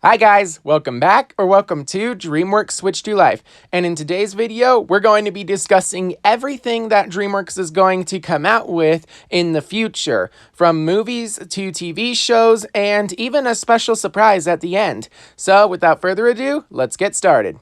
Hi guys, welcome back or welcome to Dreamworks Switch to Life. And in today's video, we're going to be discussing everything that Dreamworks is going to come out with in the future, from movies to TV shows and even a special surprise at the end. So without further ado, let's get started.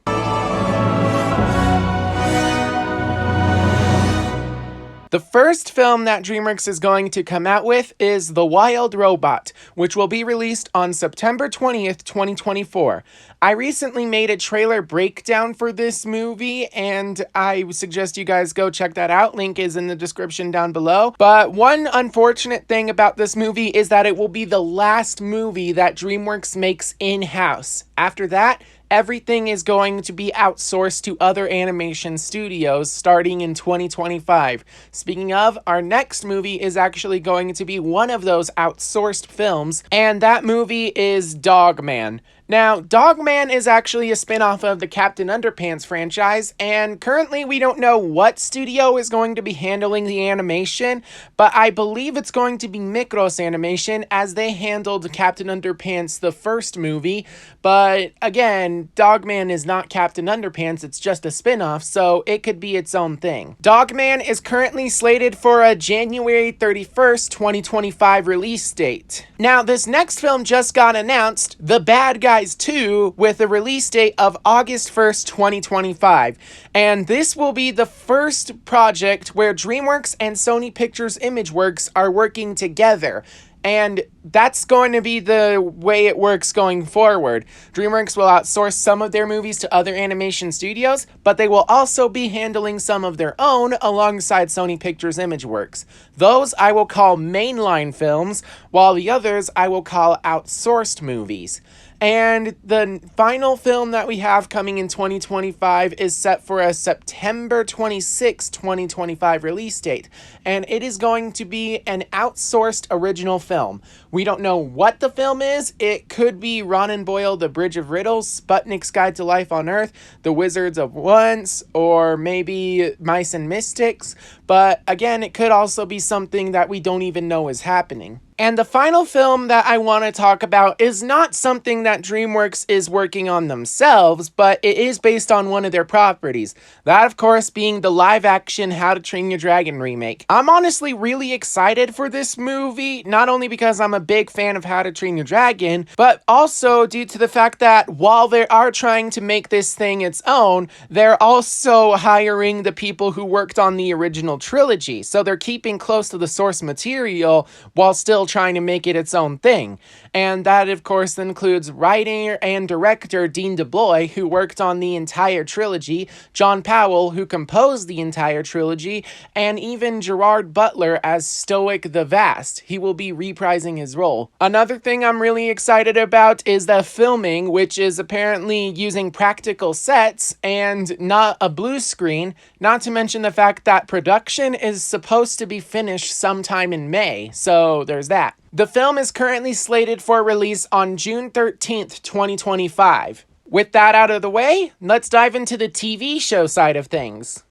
The first film that Dreamworks is going to come out with is The Wild Robot, which will be released on September 20th, 2024. I recently made a trailer breakdown for this movie, and I suggest you guys go check that out. Link is in the description down below. But one unfortunate thing about this movie is that it will be the last movie that Dreamworks makes in-house. After that, everything is going to be outsourced to other animation studios starting in 2025. Speaking of, our next movie is actually going to be one of those outsourced films, and that movie is Dogman. Now, Dogman is actually a spin-off of the Captain Underpants franchise, and currently we don't know what studio is going to be handling the animation, but I believe it's going to be Micros Animation, as they handled Captain Underpants the first movie. But again, Dogman is not Captain Underpants, it's just a spin-off, so it could be its own thing. Dogman is currently slated for a January 31st, 2025 release date. Now, this next film just got announced, The Bad Guys 2, with a release date of August 1st, 2025. And this will be the first project where Dreamworks and Sony Pictures Imageworks are working together. And that's going to be the way it works going forward. Dreamworks will outsource some of their movies to other animation studios, but they will also be handling some of their own alongside Sony Pictures Imageworks. Those I will call mainline films, while the others I will call outsourced movies. And the final film that we have coming in 2025 is set for a September 26, 2025 release date. And it is going to be an outsourced original film. We don't know what the film is. It could be Ronan Boyle, The Bridge of Riddles, Sputnik's Guide to Life on Earth, The Wizards of Once, or maybe Mice and Mystics. But again, it could also be something that we don't even know is happening. And the final film that I want to talk about is not something that Dreamworks is working on themselves, but it is based on one of their properties. That, of course, being the live-action How to Train Your Dragon remake. I'm honestly really excited for this movie, not only because I'm a big fan of How to Train Your Dragon, but also due to the fact that while they are trying to make this thing its own, they're also hiring the people who worked on the original trilogy. So they're keeping close to the source material while still trying to make it its own thing. And that, of course, includes writer and director Dean DeBlois, who worked on the entire trilogy, John Powell, who composed the entire trilogy, and even Gerard Butler as Stoic the Vast. He will be reprising his role. Another thing I'm really excited about is the filming, which is apparently using practical sets and not a blue screen, not to mention the fact that production is supposed to be finished sometime in May, so there's that. The film is currently slated for release on June 13th, 2025. With that out of the way, let's dive into the TV show side of things.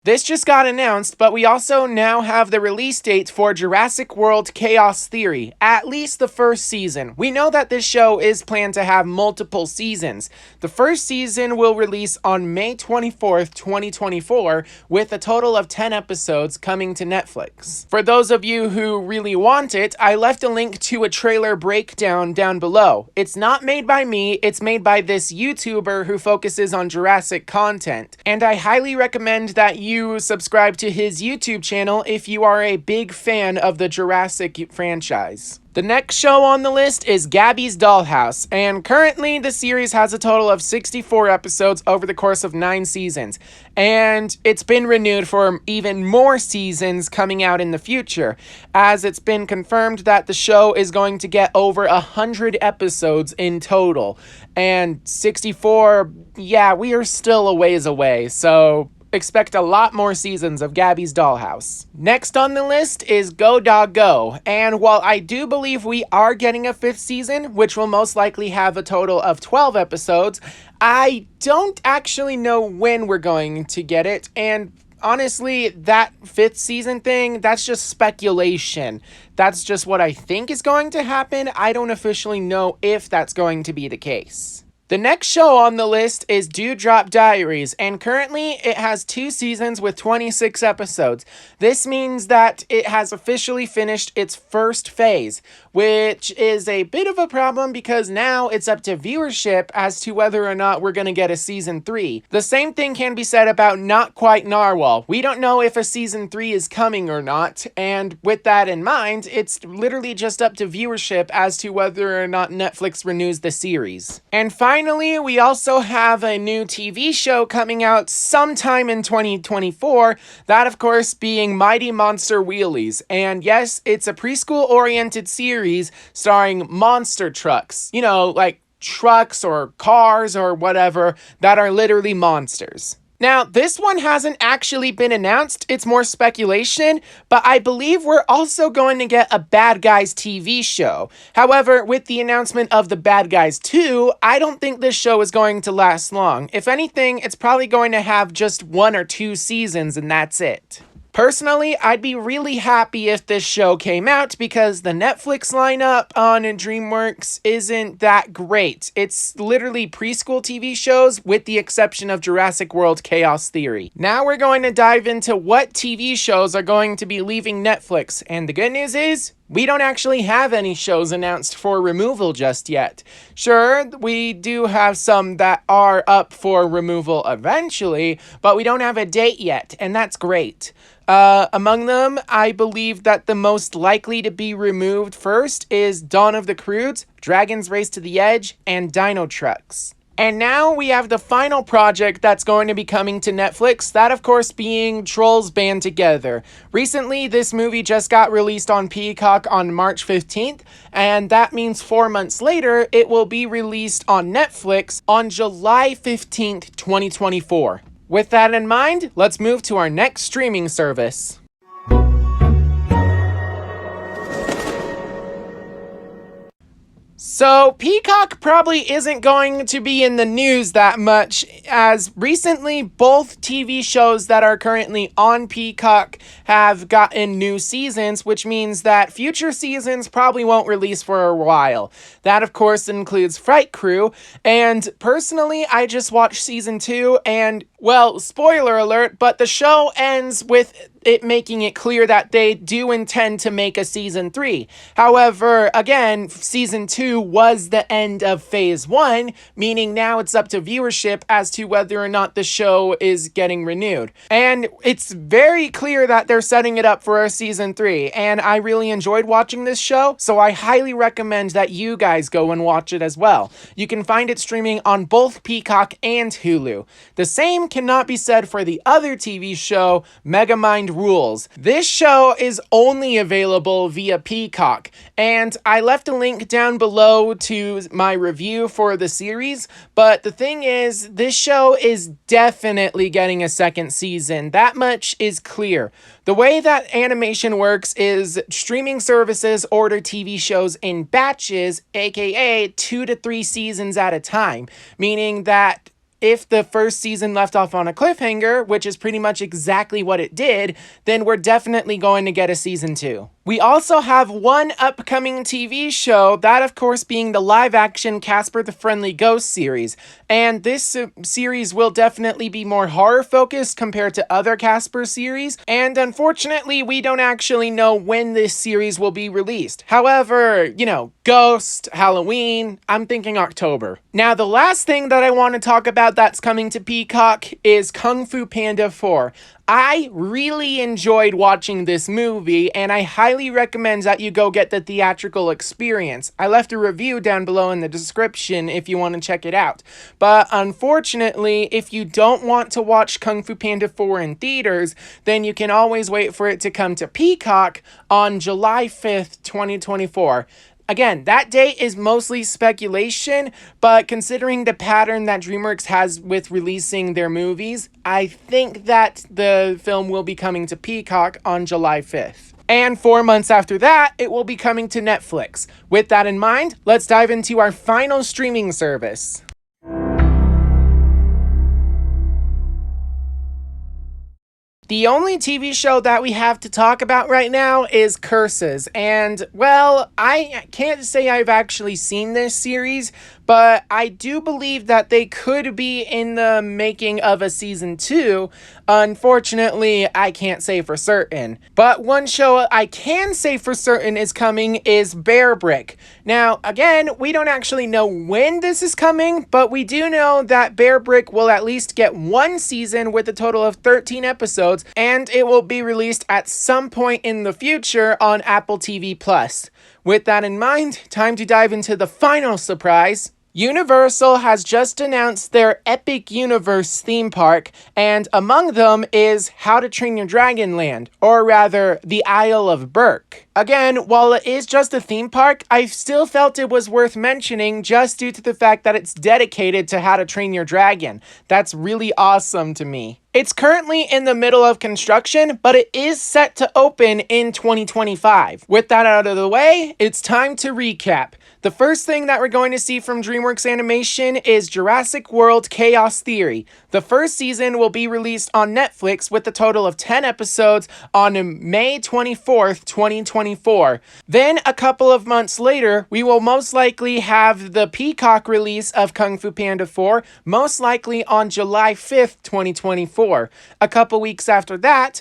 This just got announced, but we also now have the release date for Jurassic World Chaos Theory, at least the first season. We know that this show is planned to have multiple seasons. The first season will release on May 24th, 2024, with a total of 10 episodes coming to Netflix. For those of you who really want it, I left a link to a trailer breakdown down below. It's not made by me, it's made by this YouTuber who focuses on Jurassic content, and I highly recommend that you subscribe to his YouTube channel if you are a big fan of the Jurassic franchise. The next show on the list is Gabby's Dollhouse, and currently the series has a total of 64 episodes over the course of 9 seasons, and it's been renewed for even more seasons coming out in the future, as it's been confirmed that the show is going to get over 100 episodes in total, and 64, yeah, we are still a ways away, so expect a lot more seasons of Gabby's Dollhouse. Next on the list is Go Dog Go, and while I do believe we are getting a 5th season, which will most likely have a total of 12 episodes, I don't actually know when we're going to get it, and honestly, that 5th season thing, that's just speculation. That's just what I think is going to happen. I don't officially know if that's going to be the case. The next show on the list is Dewdrop Diaries, and currently it has 2 seasons with 26 episodes. This means that it has officially finished its first phase, which is a bit of a problem because now it's up to viewership as to whether or not we're going to get a season 3. The same thing can be said about Not Quite Narwhal. We don't know if a season 3 is coming or not, and with that in mind, it's literally just up to viewership as to whether or not Netflix renews the series. And finally, we also have a new TV show coming out sometime in 2024, that of course being Mighty MonsterWheelies. And yes, it's a preschool-oriented series starring monster trucks. You know, like trucks or cars or whatever that are literally monsters. Now, this one hasn't actually been announced, it's more speculation, but I believe we're also going to get a Bad Guys TV show. However, with the announcement of the Bad Guys 2, I don't think this show is going to last long. If anything, it's probably going to have just 1 or 2 seasons and that's it. Personally, I'd be really happy if this show came out because the Netflix lineup on Dreamworks isn't that great. It's literally preschool TV shows with the exception of Jurassic World Chaos Theory. Now we're going to dive into what TV shows are going to be leaving Netflix, and the good news is, we don't actually have any shows announced for removal just yet. Sure, we do have some that are up for removal eventually, but we don't have a date yet, and that's great. Among them, I believe that the most likely to be removed first is Dawn of the Croods, Dragon's Race to the Edge, and Dino Trucks. And now we have the final project that's going to be coming to Netflix, that of course being Trolls Band Together. Recently, this movie just got released on Peacock on March 15th, and that means 4 months later, it will be released on Netflix on July 15th, 2024. With that in mind, let's move to our next streaming service. So, Peacock probably isn't going to be in the news that much, as recently both TV shows that are currently on Peacock have gotten new seasons, which means that future seasons probably won't release for a while. That, of course, includes Fright Crew, and personally, I just watched season 2, and, well, spoiler alert, but the show ends with it making it clear that they do intend to make a season 3. However, again, season 2 was the end of phase 1, meaning now it's up to viewership as to whether or not the show is getting renewed. And it's very clear that they're setting it up for a season 3, and I really enjoyed watching this show, so I highly recommend that you guys go and watch it as well. You can find it streaming on both Peacock and Hulu. The same cannot be said for the other TV show, Megamind Rules. This show is only available via Peacock, and I left a link down below to my review for the series, but the thing is, this show is definitely getting a second season. That much is clear. The way that animation works is streaming services order TV shows in batches, aka 2 to 3 seasons at a time, meaning that if the first season left off on a cliffhanger, which is pretty much exactly what it did, then we're definitely going to get a season 2. We also have one upcoming TV show, that of course being the live-action Casper the Friendly Ghost series. And this series will definitely be more horror-focused compared to other Casper series, and unfortunately we don't actually know when this series will be released. However, you know, Ghost, Halloween, I'm thinking October. Now the last thing that I want to talk about that's coming to Peacock is Kung Fu Panda 4. I really enjoyed watching this movie, and I highly recommend that you go get the theatrical experience. I left a review down below in the description if you want to check it out. But unfortunately, if you don't want to watch Kung Fu Panda 4 in theaters, then you can always wait for it to come to Peacock on July 5th, 2024. Again, that date is mostly speculation, but considering the pattern that Dreamworks has with releasing their movies, I think that the film will be coming to Peacock on July 5th. And 4 months after that, it will be coming to Netflix. With that in mind, let's dive into our final streaming service. The only TV show that we have to talk about right now is Curses, and, well, I can't say I've actually seen this series, but I do believe that they could be in the making of a season 2. Unfortunately, I can't say for certain. But one show I can say for certain is coming is Berk. Now, again, we don't actually know when this is coming, but we do know that Berk will at least get one season with a total of 13 episodes, and it will be released at some point in the future on Apple TV+. With that in mind, time to dive into the final surprise. Universal has just announced their Epic Universe theme park, and among them is How to Train Your Dragon Land, or rather, the Isle of Berk. Again, while it is just a theme park, I still felt it was worth mentioning just due to the fact that it's dedicated to How to Train Your Dragon. That's really awesome to me. It's currently in the middle of construction, but it is set to open in 2025. With that out of the way, it's time to recap. The first thing that we're going to see from Dreamworks Animation is Jurassic World Chaos Theory. The first season will be released on Netflix with a total of 10 episodes on May 24th, 2024. Then, a couple of months later, we will most likely have the Peacock release of Kung Fu Panda 4, most likely on July 5th, 2024. A couple weeks after that,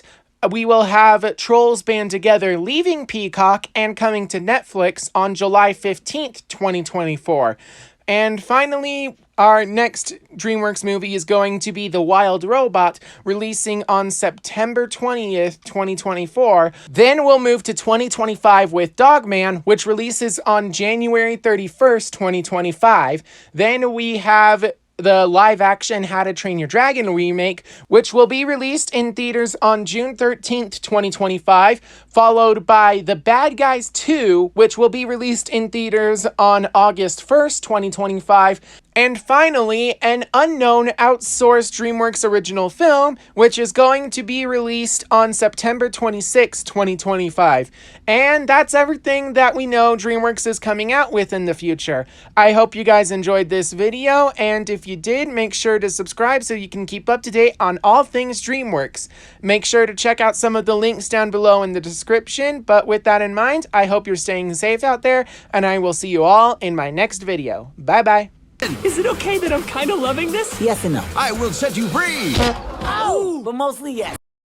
we will have Trolls Band Together leaving Peacock and coming to Netflix on July 15th, 2024. And finally, our next Dreamworks movie is going to be The Wild Robot, releasing on September 20th, 2024. Then we'll move to 2025 with Dogman, which releases on January 31st, 2025. Then we have the live-action How to Train Your Dragon remake, which will be released in theaters on June 13th, 2025, followed by The Bad Guys 2, which will be released in theaters on August 1st, 2025, and finally, an unknown outsourced Dreamworks original film, which is going to be released on September 26, 2025. And that's everything that we know Dreamworks is coming out with in the future. I hope you guys enjoyed this video, and if you did, make sure to subscribe so you can keep up to date on all things Dreamworks. Make sure to check out some of the links down below in the description, but with that in mind, I hope you're staying safe out there, and I will see you all in my next video. Bye-bye. Is it okay that I'm kind of loving this? Yes and no. I will set you free! Oh, but mostly yes.